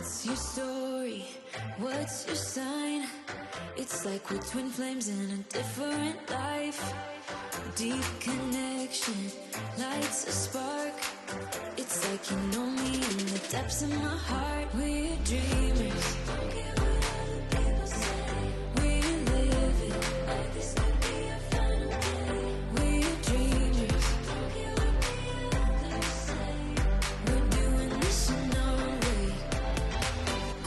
What's your story? What's your sign? It's like we're twin flames in a different life. Deep connection lights a spark. It's like you know me in the depths of my heart. We're dreamers. Don't care what other people say. We're living like this could be our final day. We're dreamers. Don't care what the others say. We're doing this in our way.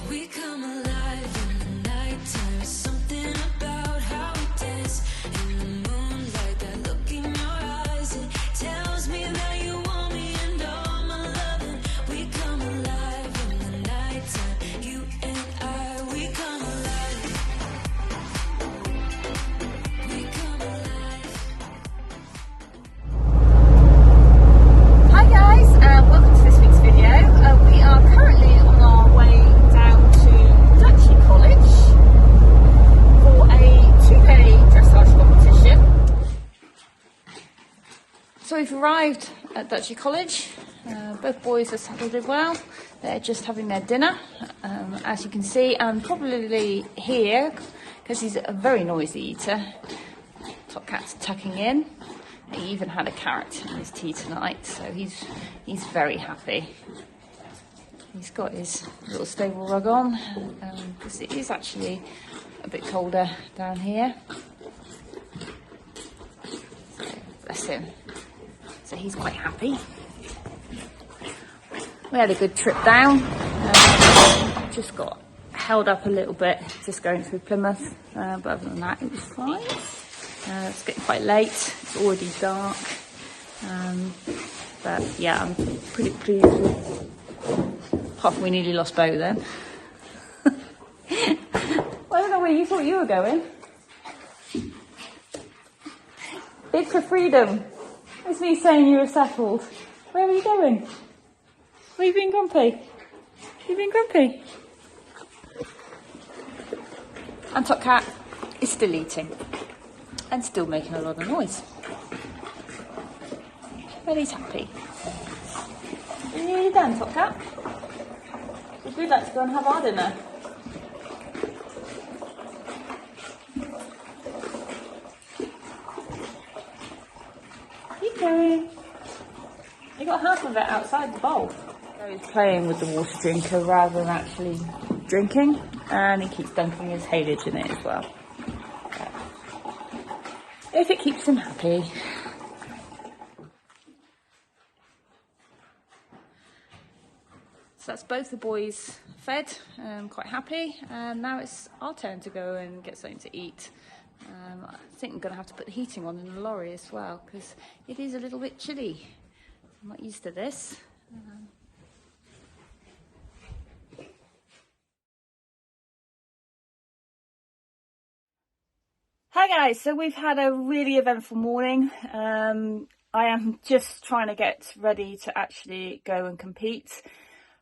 We come alive in the nighttime. There's something about how we dance in the moonlight. That look in your eyes, it tells me that you want me and all my loving. We come alive in the nighttime. You and I, we come alive. We come alive. Hi guys, welcome to this week's video. We are currently on our way down to Duchy College for a 2-day dressage competition. So we've arrived at Duchy College. Both boys are settled in well. They're just having their dinner, as you can see, and probably here, because he's a very noisy eater, Top Cat's tucking in. He even had a carrot in his tea tonight, so he's very happy. He's got his little stable rug on, because it is actually a bit colder down here. So, bless him. So he's quite happy. We had a good trip down. Just got held up a little bit, just going through Plymouth, but other than that, it was fine. It's getting quite late, it's already dark, but yeah, I'm pretty pleased with, apart from we nearly lost Beau then. Well, I don't know where you thought you were going. Bid for freedom. It's me saying you were settled. Where were you going? Were you being grumpy? You being grumpy? And Top Cat is still eating. And still making a lot of noise. But he's happy. Are you nearly done, Top Cat? Would we like to go and have our dinner? Keep going. You got half of it outside the bowl. So he's playing with the water drinker rather than actually drinking, and he keeps dunking his haylage in it as well. If it keeps him happy. So that's both the boys fed, quite happy, and now it's our turn to go and get something to eat. I think I'm going to have to put the heating on in the lorry as well, because it is a little bit chilly. I'm not used to this. Hi guys, so we've had a really eventful morning. I am just trying to get ready to actually go and compete,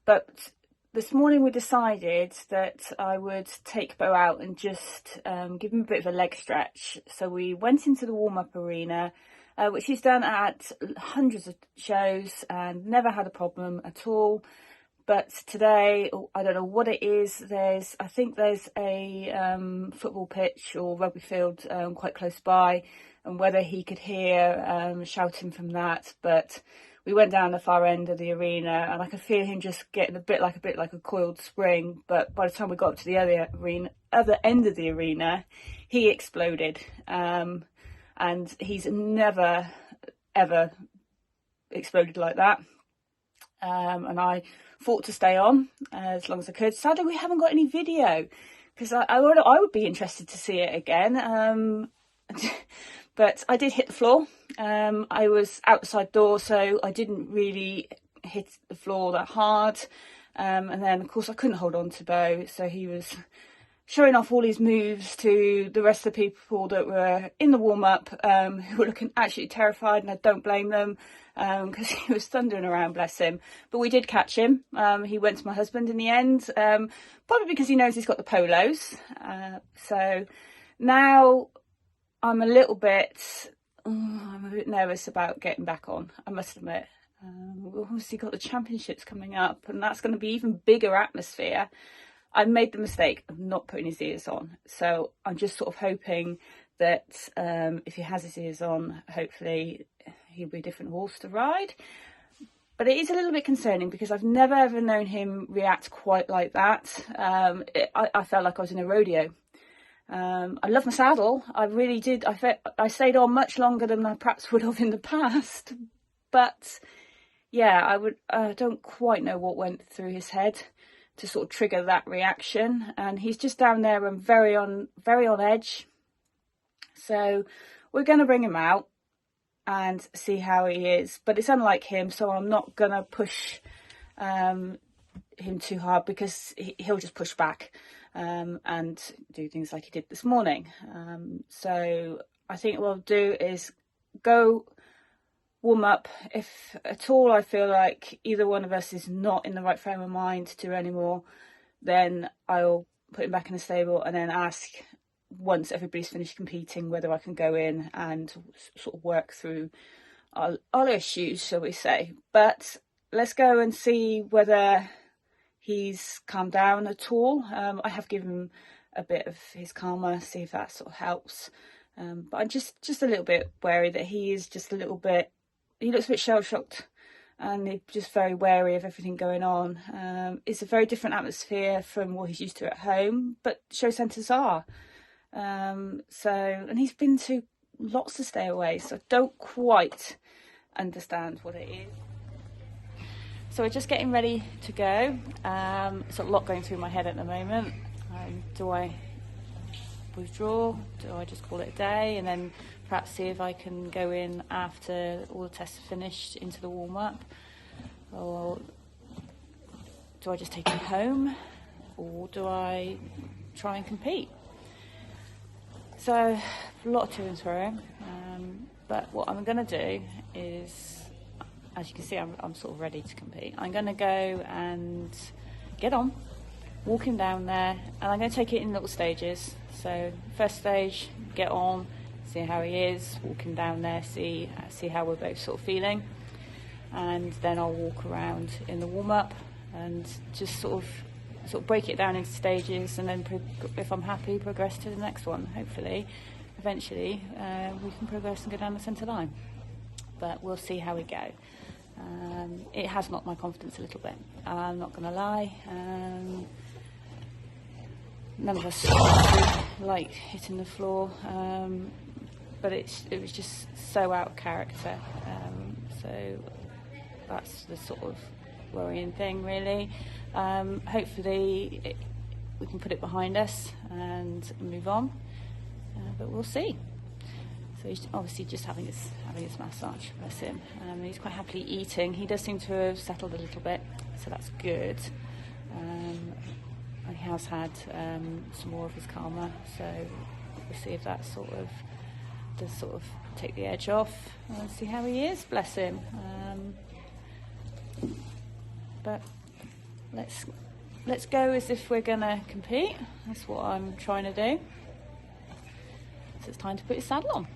but this morning we decided that I would take Beau out and just give him a bit of a leg stretch. So we went into the warm-up arena, which he's done at hundreds of shows and never had a problem at all. But today, I don't know what it is, I think there's a football pitch or rugby field quite close by, and whether he could hear shouting from that. But we went down the far end of the arena and I could feel him just getting a bit like a coiled spring. But by the time we got to the other end of the arena, he exploded. And he's never, ever exploded like that. And I fought to stay on as long as I could. Sadly, we haven't got any video, because I would be interested to see it again. But I did hit the floor. I was outside door, so I didn't really hit the floor that hard. And then, of course, I couldn't hold on to Beau, so he was showing off all his moves to the rest of the people that were in the warm-up, who were looking absolutely terrified, and I don't blame them, because he was thundering around, bless him. But we did catch him. He went to my husband in the end, probably because he knows he's got the polos. So now I'm a bit nervous about getting back on, I must admit. We've obviously got the championships coming up, and that's going to be even bigger atmosphere. I made the mistake of not putting his ears on, so I'm just sort of hoping that if he has his ears on, hopefully he'll be a different horse to ride. But it is a little bit concerning because I've never ever known him react quite like that. I felt like I was in a rodeo. I love my saddle. I really did. I stayed on much longer than I perhaps would have in the past. But yeah, I don't quite know what went through his head to sort of trigger that reaction. And he's just down there and very on edge. So we're going to bring him out and see how he is. But it's unlike him, so I'm not going to push him too hard because he'll just push back and do things like he did this morning. So I think what I'll do is go warm up. If at all I feel like either one of us is not in the right frame of mind to do anymore, then I'll put him back in the stable and then ask, once everybody's finished competing, whether I can go in and sort of work through our issues, shall we say. But let's go and see whether he's calmed down at all. I have given him a bit of his calmer, see if that sort of helps. But I'm just a little bit wary that he is just a little bit, he looks a bit shell-shocked and he's just very wary of everything going on. It's a very different atmosphere from what he's used to at home, but show centres are. And he's been to lots of stay away, so I don't quite understand what it is. So we're just getting ready to go. There's a lot going through my head at the moment. Do I withdraw? Do I just call it a day and then perhaps see if I can go in after all the tests are finished into the warm-up? Or do I just take him home? Or do I try and compete? So a lot of to and fro, but what I'm going to do is, as you can see, I'm sort of ready to compete. I'm going to go and get on, walk him down there, and I'm going to take it in little stages. So first stage, get on, see how he is, walk him down there, see how we're both sort of feeling, and then I'll walk around in the warm-up and just sort of break it down into stages, and then if I'm happy, progress to the next one. Hopefully, eventually, we can progress and go down the centre line. But we'll see how we go. It has knocked my confidence a little bit. I'm not going to lie. None of us like hitting the floor, but it was just so out of character. So that's the sort of worrying thing, really. Hopefully we can put it behind us and move on, but we'll see. So he's obviously just having his massage, bless him. He's quite happily eating. He does seem to have settled a little bit, so that's good. He has had some more of his calmer, so we'll see if that does take the edge off and see how he is, bless him. But let's go as if we're gonna compete. That's what I'm trying to do. So it's time to put his saddle on.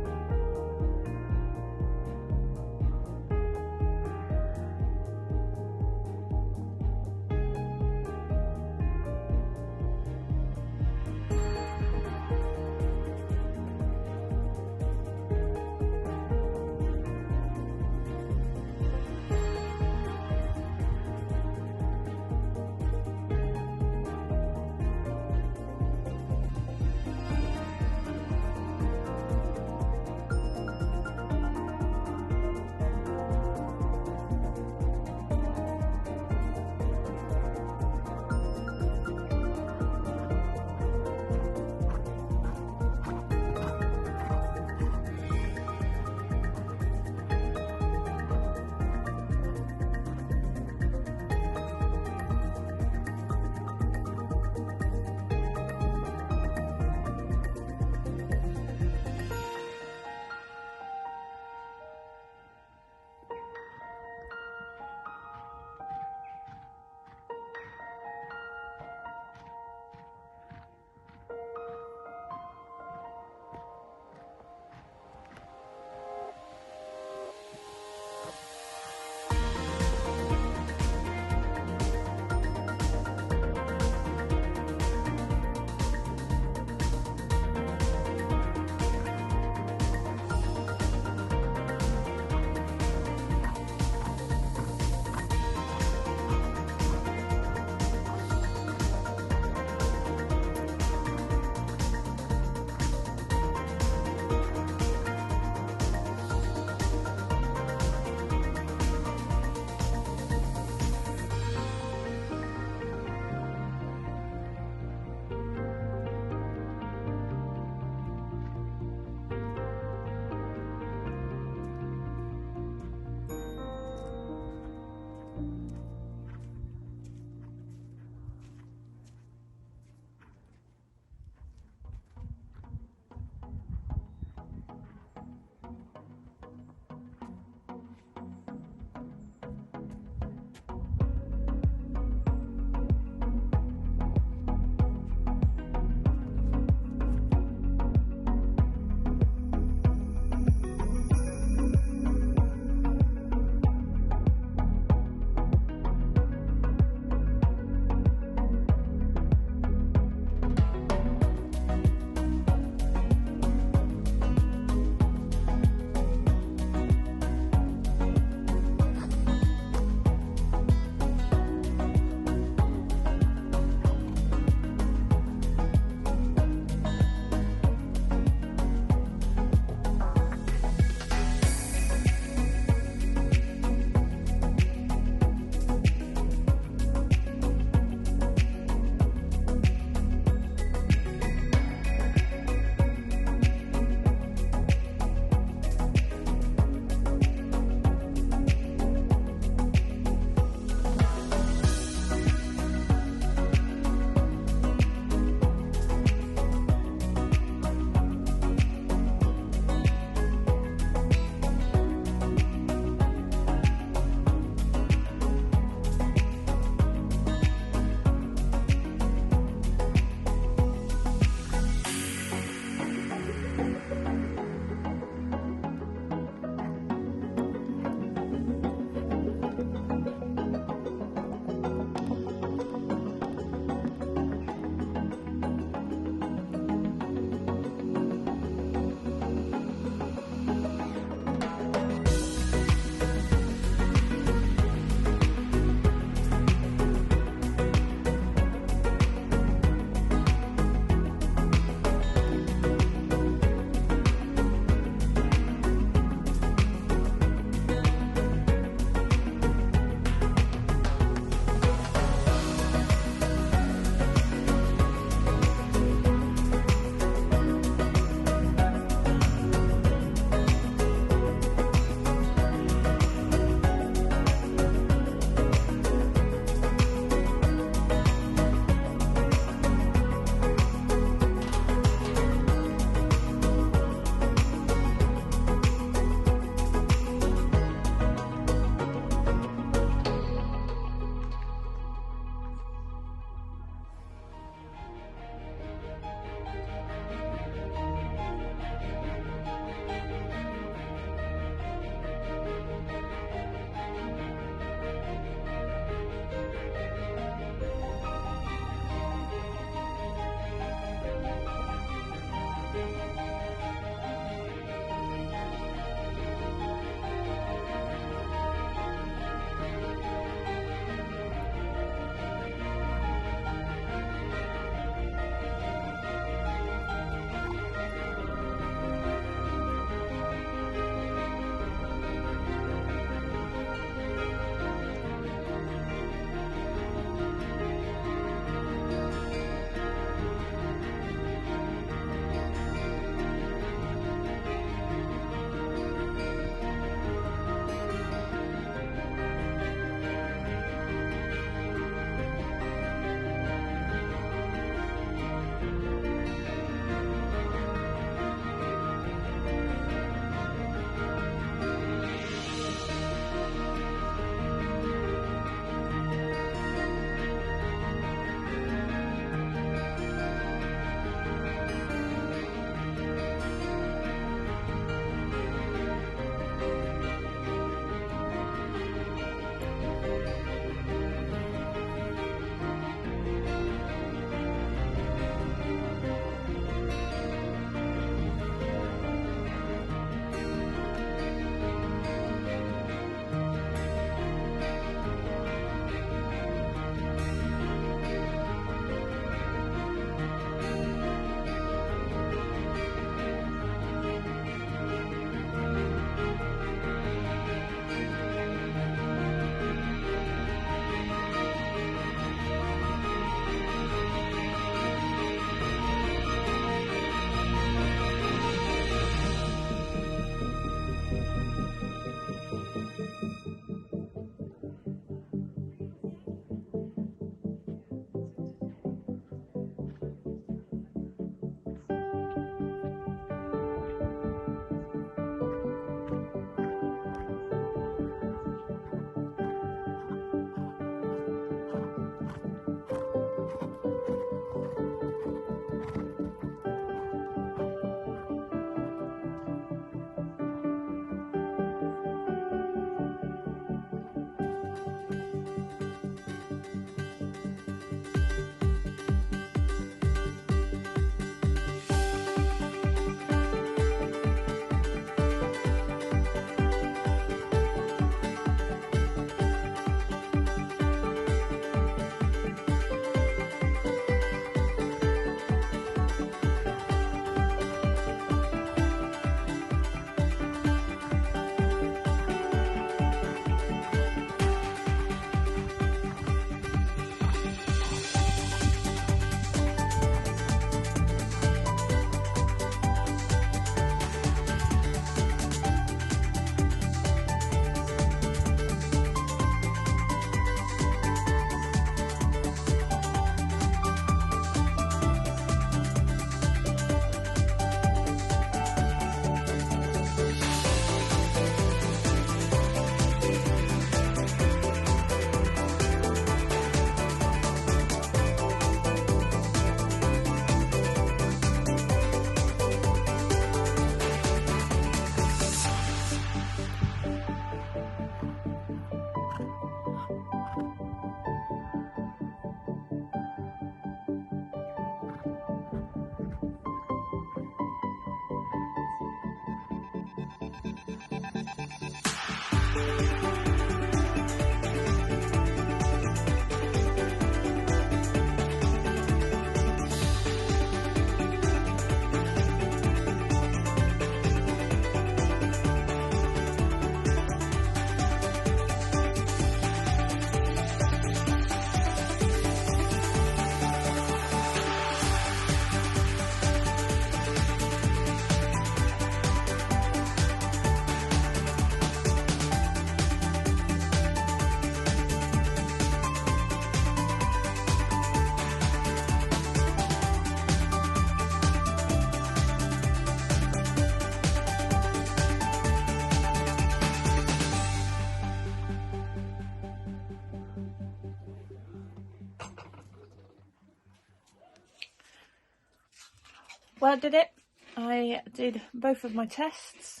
Well, I did it. I did both of my tests.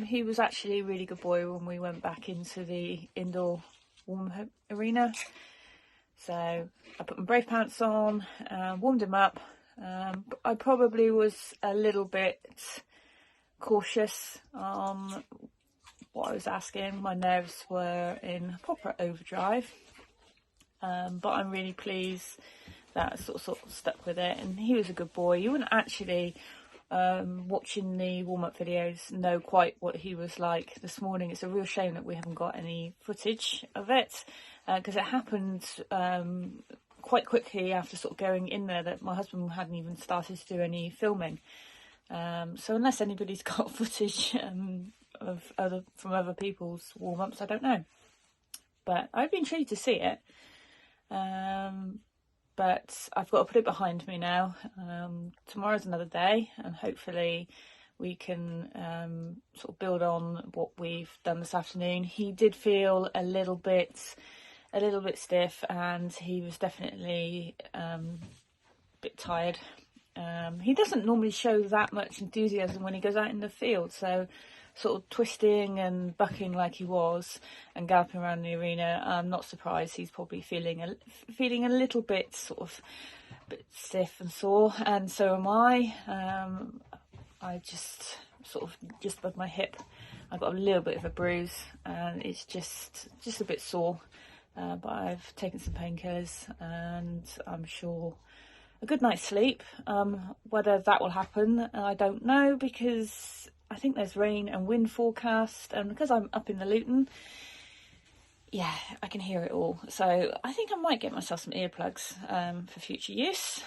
He was actually a really good boy when we went back into the indoor warm arena. So I put my brave pants on, warmed him up. I probably was a little bit cautious on what I was asking. My nerves were in proper overdrive. But I'm really pleased that I sort of stuck with it, and he was a good boy. You wouldn't actually, watching the warm-up videos, know quite what he was like this morning. It's a real shame that we haven't got any footage of it, because it happened quite quickly after sort of going in there, that my husband hadn't even started to do any filming. So unless anybody's got footage from other people's warm-ups, I don't know. But I'd be intrigued to see it. But I've got to put it behind me now. Tomorrow's another day, and hopefully we can sort of build on what we've done this afternoon. He did feel a little bit stiff, and he was definitely a bit tired. He doesn't normally show that much enthusiasm when he goes out in the field, so sort of twisting and bucking like he was and galloping around the arena, I'm not surprised he's probably feeling a little bit sort of bit stiff and sore, and so am I. I just sort of just above my hip, I've got a little bit of a bruise, and it's just a bit sore, but I've taken some painkillers, and I'm sure a good night's sleep. Whether that will happen, I don't know, because I think there's rain and wind forecast, and because I'm up in the Luton, yeah, I can hear it all. So I think I might get myself some earplugs for future use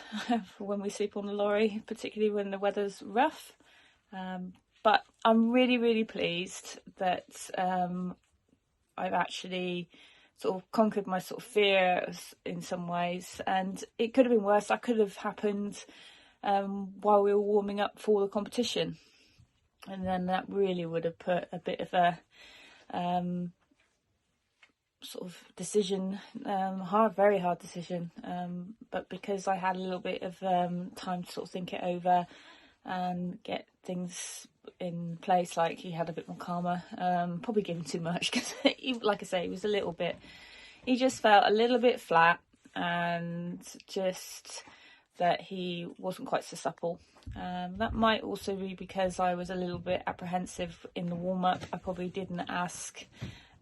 for when we sleep on the lorry, particularly when the weather's rough. But I'm really pleased that I've actually sort of conquered my sort of fears in some ways, and it could have been worse. That could have happened while we were warming up for the competition, and then that really would have put a bit of a sort of decision, very hard decision, but because I had a little bit of time to sort of think it over and get things in place, like he had a bit more calmer, probably giving too much, because like I say, he was a little bit, he just felt a little bit flat, and just that he wasn't quite so supple. That might also be because I was a little bit apprehensive in the warm-up. I probably didn't ask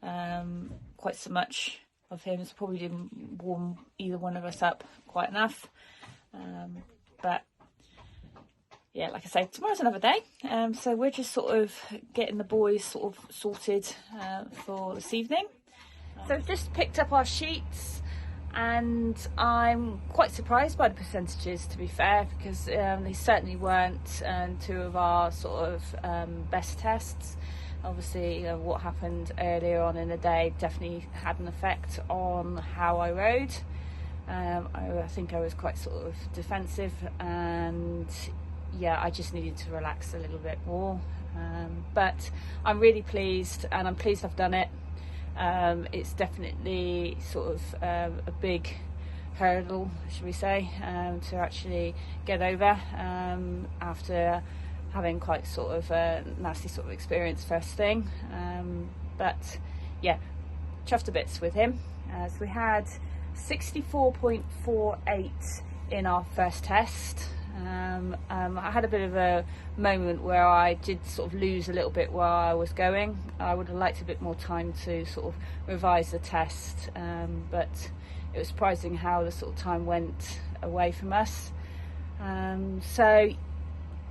quite so much of him, so probably didn't warm either one of us up quite enough. But yeah, like I say, tomorrow's another day, so we're just sort of getting the boys sort of sorted for this evening. So I've just picked up our sheets, and I'm quite surprised by the percentages, to be fair, because they certainly weren't two of our sort of best tests. Obviously, what happened earlier on in the day definitely had an effect on how I rode. I think I was quite sort of defensive, and yeah, I just needed to relax a little bit more. But I'm really pleased, and I'm pleased I've done it. It's definitely sort of a big hurdle, should we say, to actually get over after having quite sort of a nasty sort of experience first thing. But yeah, chuffed to bits with him. So we had 64.48 in our first test. I had a bit of a moment where I did sort of lose a little bit where I was going. I would have liked a bit more time to sort of revise the test, but it was surprising how the sort of time went away from us. So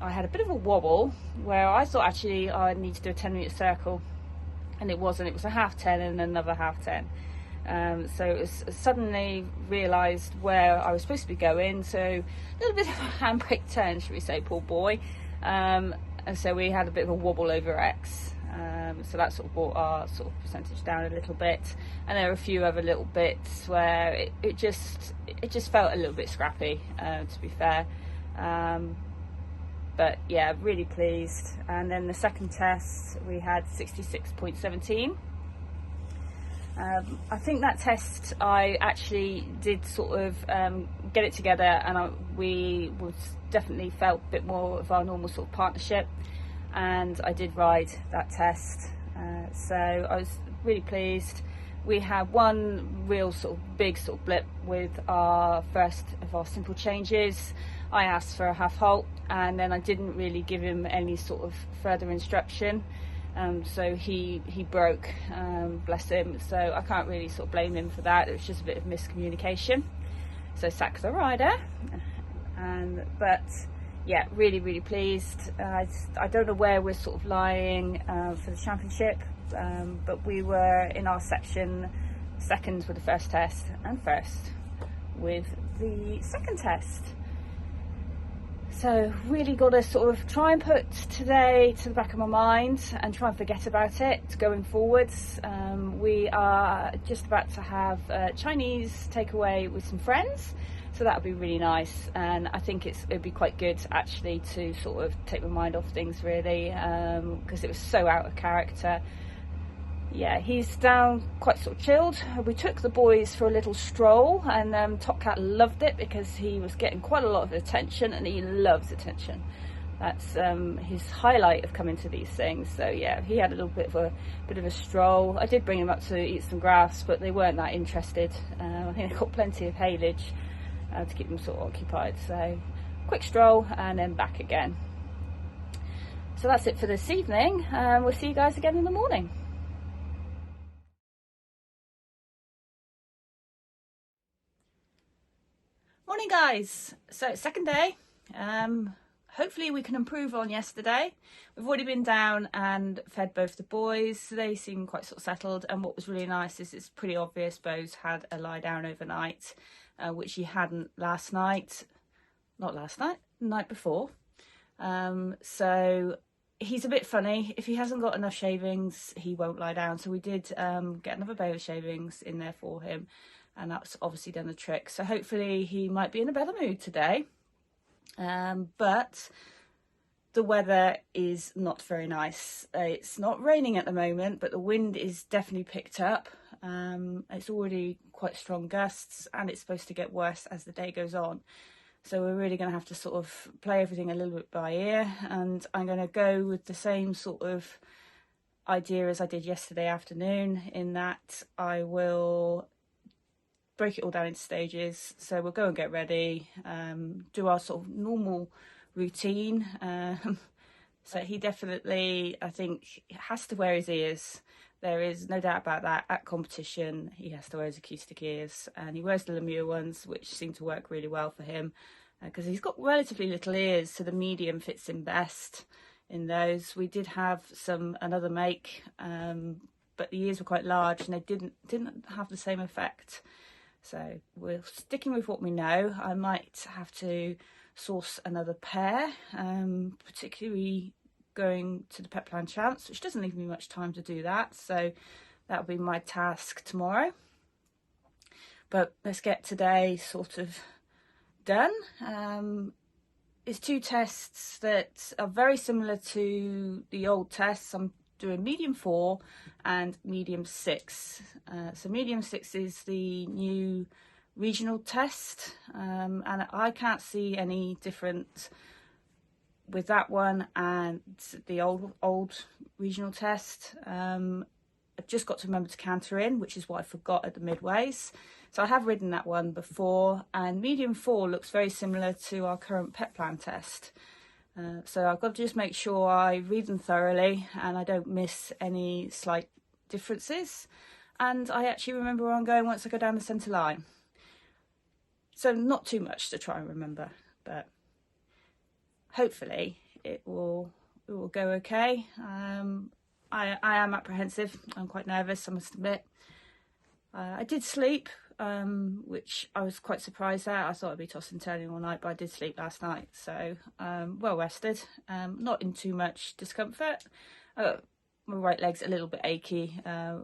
I had a bit of a wobble where I thought actually I need to do a 10-minute circle, and it wasn't. It was a half 10 and another half 10. So it was suddenly realised where I was supposed to be going, so a little bit of a handbrake turn, should we say, poor boy. And so we had a bit of a wobble over X. So that sort of brought our sort of percentage down a little bit, and there were a few other little bits where it just felt a little bit scrappy, to be fair. But yeah, really pleased. And then the second test we had 66.17. I think that test I actually did sort of get it together, and we was definitely felt a bit more of our normal sort of partnership, and I did ride that test, so I was really pleased. We had one real sort of big sort of blip with our first of our simple changes. I asked for a half halt, and then I didn't really give him any sort of further instruction. So he broke, bless him. So I can't really sort of blame him for that. It was just a bit of miscommunication. So sack the rider. But yeah, really, really pleased. I don't know where we're sort of lying for the championship, but we were in our section second with the first test and first with the second test. So really got to sort of try and put today to the back of my mind and try and forget about it going forwards. We are just about to have a Chinese takeaway with some friends, so that'll be really nice, and I think it'd be quite good actually to sort of take my mind off things really, because it was so out of character. Yeah, he's down quite sort of chilled. We took the boys for a little stroll, and Top Cat loved it because he was getting quite a lot of attention, and he loves attention. That's his highlight of coming to these things. So yeah, he had a little bit of a stroll. I did bring him up to eat some grass, but they weren't that interested. I think they got plenty of haylage to keep them sort of occupied. So quick stroll and then back again. So that's it for this evening. We'll see you guys again in the morning. Morning guys, so it's second day. Hopefully we can improve on yesterday. We've already been down and fed both the boys. They seem quite sort of settled, and what was really nice is it's pretty obvious Beaus had a lie down overnight, which he hadn't last night. Not last night, the night before. So he's a bit funny. If he hasn't got enough shavings, he won't lie down. So we did get another bale of shavings in there for him, and that's obviously done the trick. So hopefully he might be in a better mood today. But the weather is not very nice. It's not raining at the moment, but the wind is definitely picked up. It's already quite strong gusts, and it's supposed to get worse as the day goes on. So we're really going to have to sort of play everything a little bit by ear, and I'm going to go with the same sort of idea as I did yesterday afternoon, in that I will break it all down into stages. So we'll go and get ready, do our sort of normal routine. So he definitely, I think, has to wear his ears. There is no doubt about that. At competition, he has to wear his acoustic ears, and he wears the Lemieux ones, which seem to work really well for him, because he's got relatively little ears, so the medium fits him best in those. We did have another make, but the ears were quite large, and they didn't have the same effect. So we're sticking with what we know. I might have to source another pair, particularly going to the Pet Plan Champs, which doesn't leave me much time to do that. So that'll be my task tomorrow. But let's get today sort of done. It's two tests that are very similar to the old tests. I'm doing medium 4 and medium 6. So medium 6 is the new regional test, and I can't see any different with that one and the old regional test. I've just got to remember to canter in, which is what I forgot at the midways. So I have ridden that one before, and medium 4 looks very similar to our current pet plan test. So I've got to just make sure I read them thoroughly and I don't miss any slight differences. And I actually remember where I'm going once I go down the centre line. So not too much to try and remember, but hopefully it will go okay. I am apprehensive. I'm quite nervous, I must admit. I did sleep, which I was quite surprised at. I thought I'd be tossing and turning all night, but I did sleep last night, so well rested. Not in too much discomfort. My right leg's a little bit achy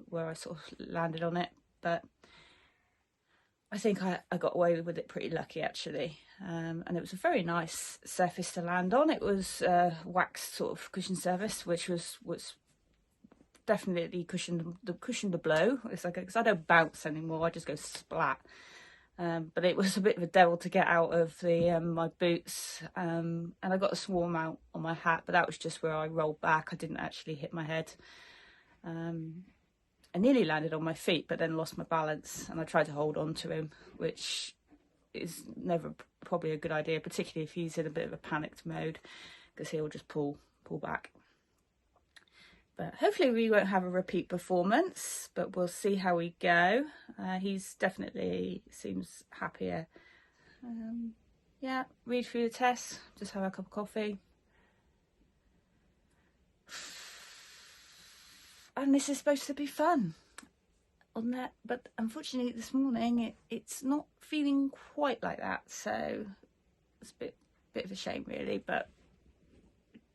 where I sort of landed on it, but I think I got away with it pretty lucky, actually. And it was a very nice surface to land on. It was waxed sort of cushion surface, which was definitely cushioned the blow. It's like, because I don't bounce anymore, I just go splat. But it was a bit of a devil to get out of the my boots, and I got a small amount on my hat, but that was just where I rolled back. I didn't actually hit my head. I nearly landed on my feet, but then lost my balance, and I tried to hold on to him, which is never probably a good idea, particularly if he's in a bit of a panicked mode, because he'll just pull back. But hopefully we won't have a repeat performance, but we'll see how we go. He's definitely seems happier. Yeah, read through the test, just have a cup of coffee. And this is supposed to be fun on that, but unfortunately this morning it's not feeling quite like that, so it's a bit of a shame really, but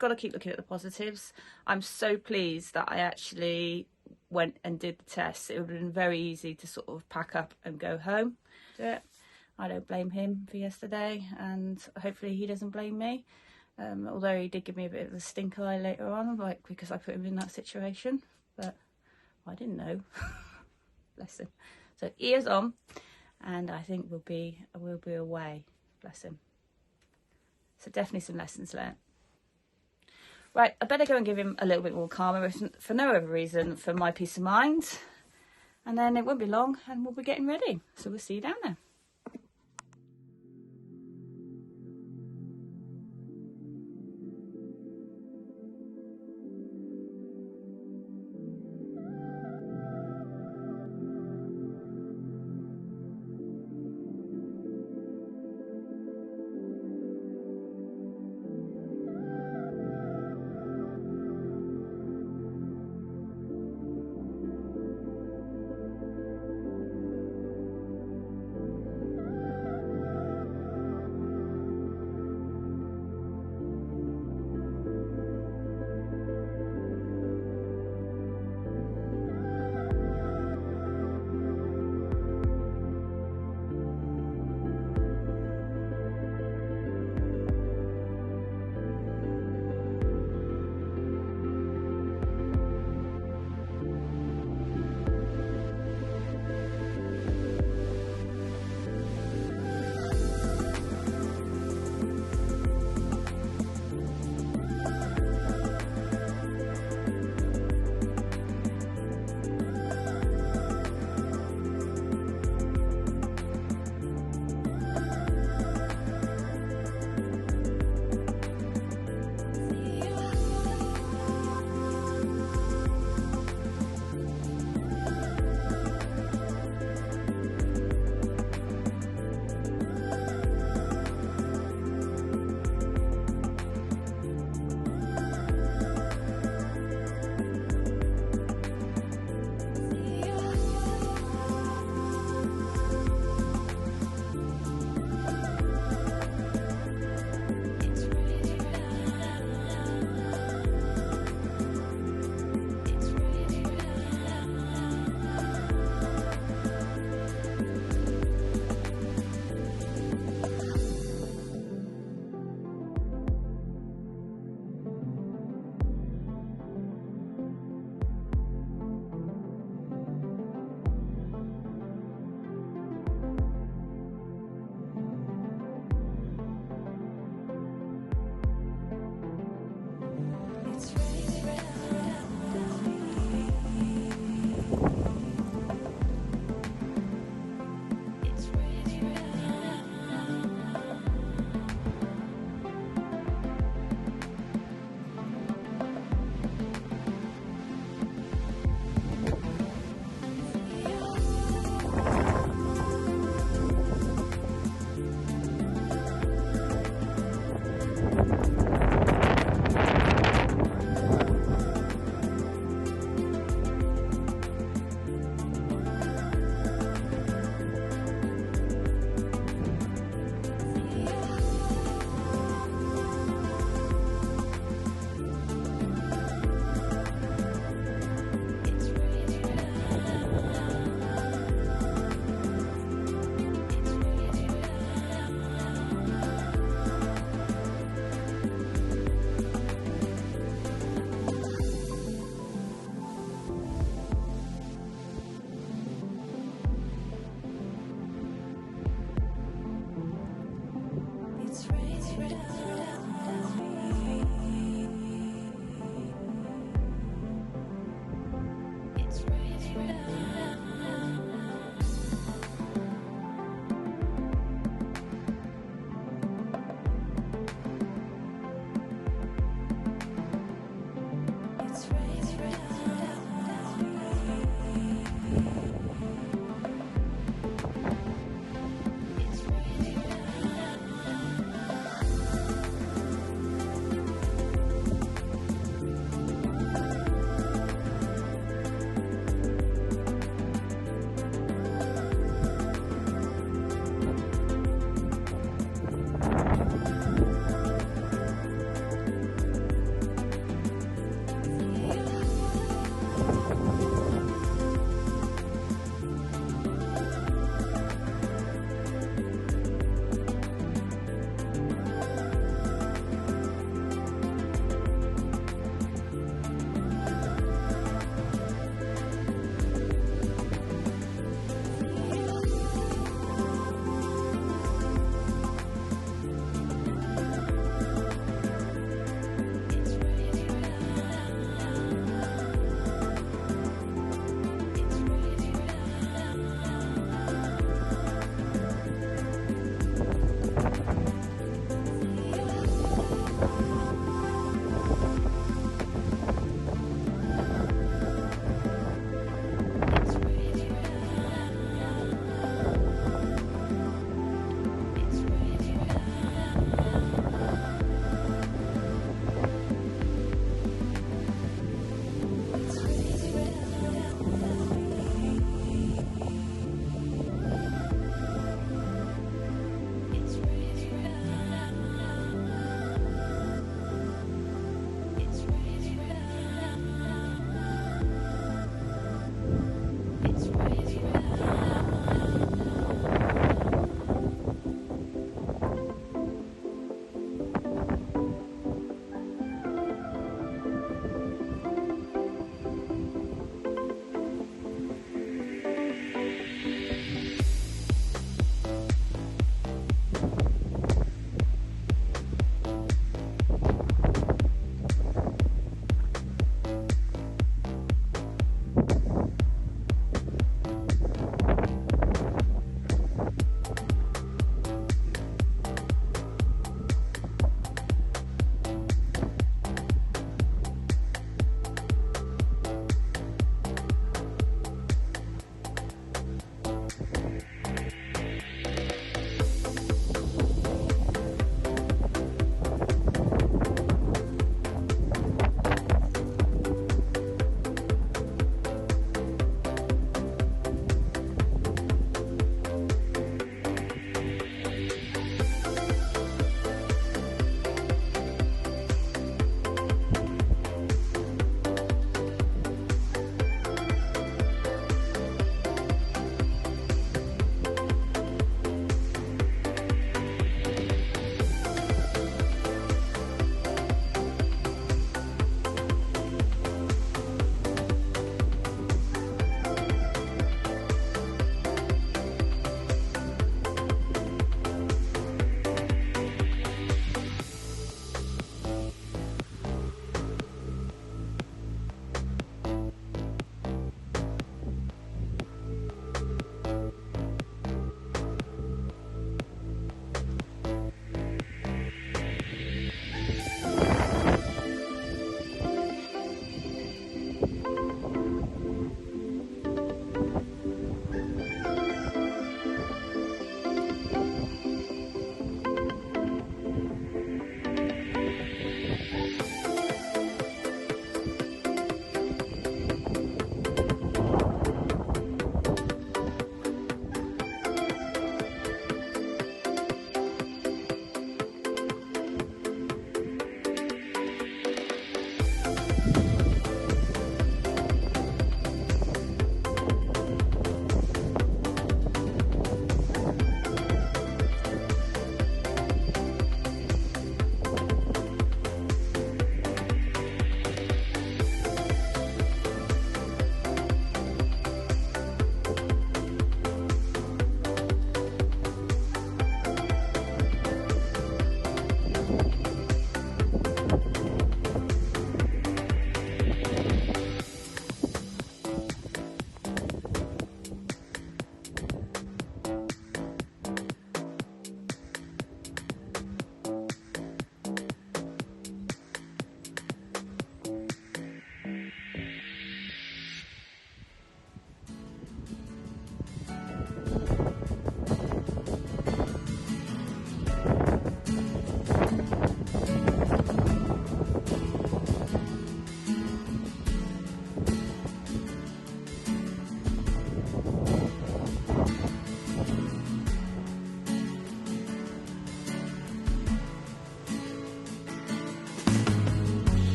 got to keep looking at the positives. I'm so pleased that I actually went and did the test. It would have been very easy to sort of pack up and go home. I don't blame him for yesterday, and hopefully he doesn't blame me, although he did give me a bit of a stink eye later on, like because I put him in that situation, but I didn't know. Bless him. So ears on, and I think we'll be away. Bless him. So definitely some lessons learned. Right, I better go and give him a little bit more calmer, for no other reason, for my peace of mind. And then it won't be long and we'll be getting ready. So we'll see you down there.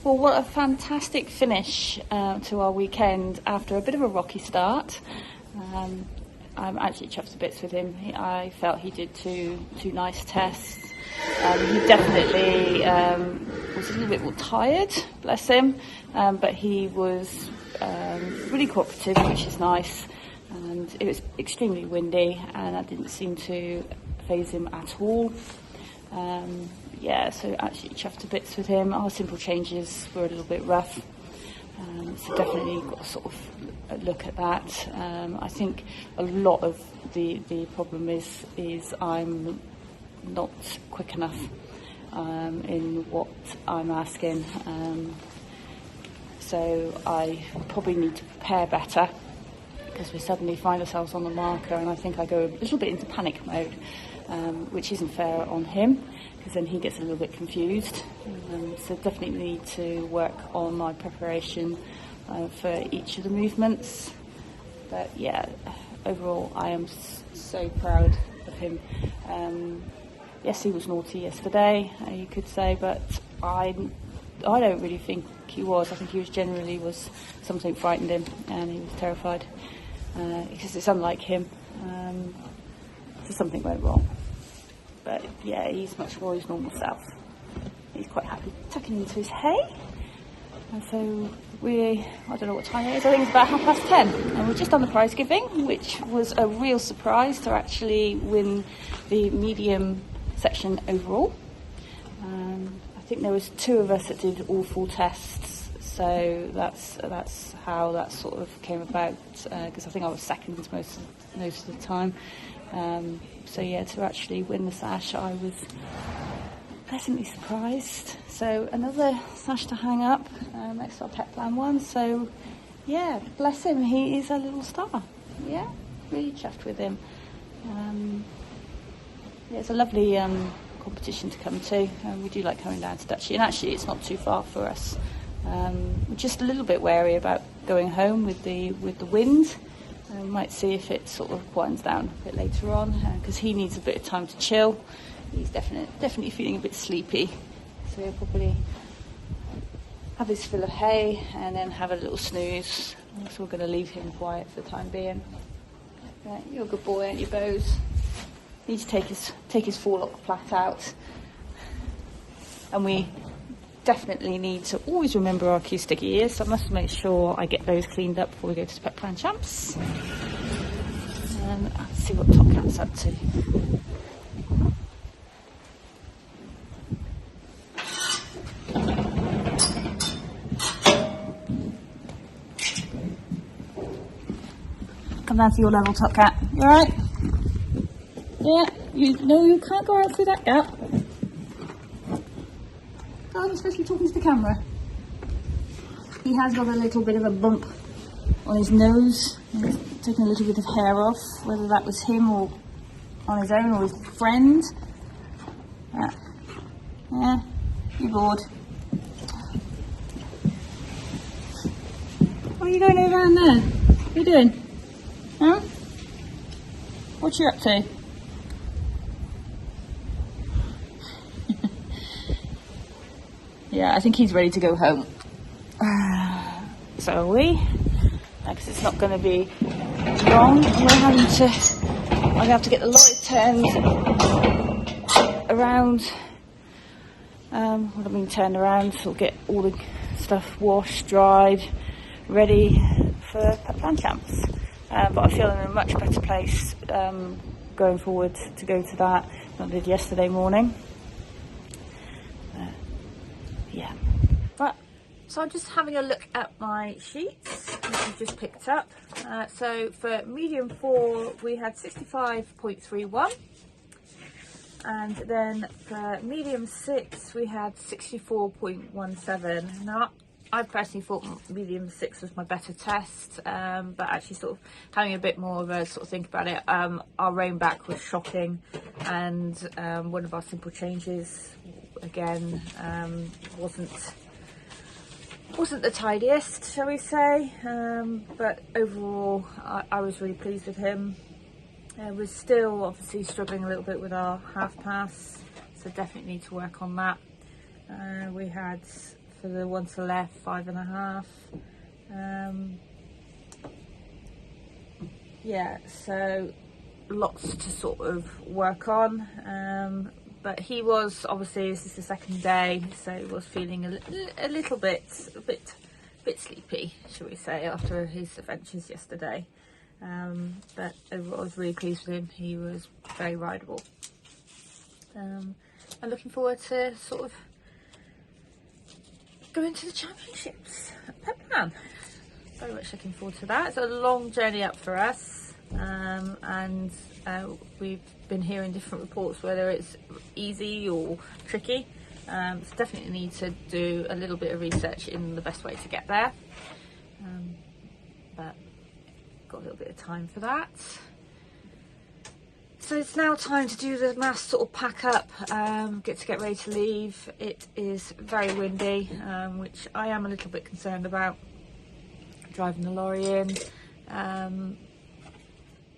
Well, what a fantastic finish to our weekend after a bit of a rocky start. I'm actually chuffed to bits with him. I felt he did two nice tests. He definitely was a little bit more tired, bless him, but he was really cooperative, which is nice. And it was extremely windy, and that didn't seem to faze him at all. So actually chuffed to bits with him. Our simple changes were a little bit rough, so definitely got to sort of look at that. I think a lot of the problem is I'm not quick enough in what I'm asking, so I probably need to prepare better, because we suddenly find ourselves on the marker, and I think I go a little bit into panic mode, which isn't fair on him, because then he gets a little bit confused. So definitely need to work on my preparation for each of the movements. But yeah, overall I am so proud of him. Yes, he was naughty yesterday, you could say, but I don't really think he was. I think he was generally something frightened him, and he was terrified, because it's unlike him. So something went wrong. But yeah, he's much more his normal self. He's quite happy tucking into his hay. And so I don't know what time it is, I think it's about 10:30. And we've just done the prize giving, which was a real surprise to actually win the medium section overall. I think there was 2 of us that did all 4 tests. So that's how that sort of came about, because I think I was second most of the time. So yeah, to actually win the sash, I was pleasantly surprised. So another sash to hang up next to our pet plan one. So yeah, bless him, he is a little star. Yeah, really chuffed with him. Yeah, it's a lovely competition to come to. We do like coming down to Duchy, and actually it's not too far for us. We're just a little bit wary about going home with the wind. We might see if it sort of winds down a bit later on, because he needs a bit of time to chill. He's definitely feeling a bit sleepy, so he'll probably have his fill of hay and then have a little snooze. So we're going to leave him quiet for the time being. Yeah, you're a good boy, aren't you, Beaus? Need to take his forelock plait out, and we definitely need to always remember our cue sticky ears, so I must make sure I get those cleaned up before we go to Pet Plan Champs. And let's see what Top Cat's up to. Come down to your level, Top Cat. You alright? Yeah, you can't go out through that gap. Oh, you're supposed to be talking to the camera. He has got a little bit of a bump on his nose. He's taken a little bit of hair off, whether that was him or on his own or his friend. Yeah, you bored. What are you going over around there? What are you doing? Huh? What you up to? Yeah, I think he's ready to go home. So are we? Because it's not going to be long. I'm going to have to get the lorry turned around. What I mean turned around, so we'll get all the stuff washed, dried, ready for Pet Plan Champs. But I feel in a much better place going forward to go to that than I did yesterday morning. Yeah. Right, so I'm just having a look at my sheets, which I've just picked up. So for medium 4, we had 65.31. And then for medium 6, we had 64.17. Now, I personally thought medium 6 was my better test, but actually sort of having a bit more of a sort of think about it, our rein back was shocking, and one of our simple changes, again, wasn't the tidiest, shall we say, but overall I was really pleased with him. We're still obviously struggling a little bit with our half pass, so definitely need to work on that. We had for the one to the left, 5.5. Yeah, so lots to sort of work on, but he was, obviously this is the second day, so he was feeling a little bit sleepy, shall we say, after his adventures yesterday, but overall I was really pleased with him. He was very rideable, and looking forward to sort of going to the championships at Pepperman. Very much looking forward to that. It's a long journey up for us, and we've been hearing different reports whether it's easy or tricky, so definitely need to do a little bit of research in the best way to get there, but got a little bit of time for that. So it's now time to do the mass sort of pack up, get ready to leave. It is very windy, which I am a little bit concerned about, driving the lorry in,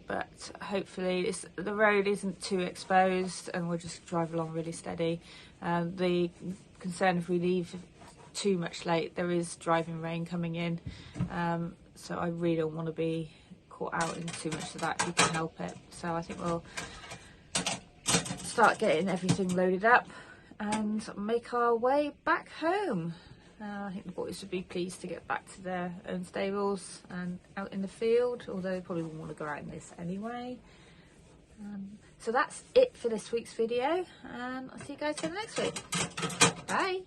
but hopefully the road isn't too exposed and we'll just drive along really steady. The concern if we leave too much late, there is driving rain coming in, so I really don't want to be caught out in too much of that if we can help it. So I think we'll start getting everything loaded up and make our way back home. I think the boys would be pleased to get back to their own stables and out in the field, although they probably wouldn't want to go out in this anyway. So that's it for this week's video, and I'll see you guys in the next week. Bye!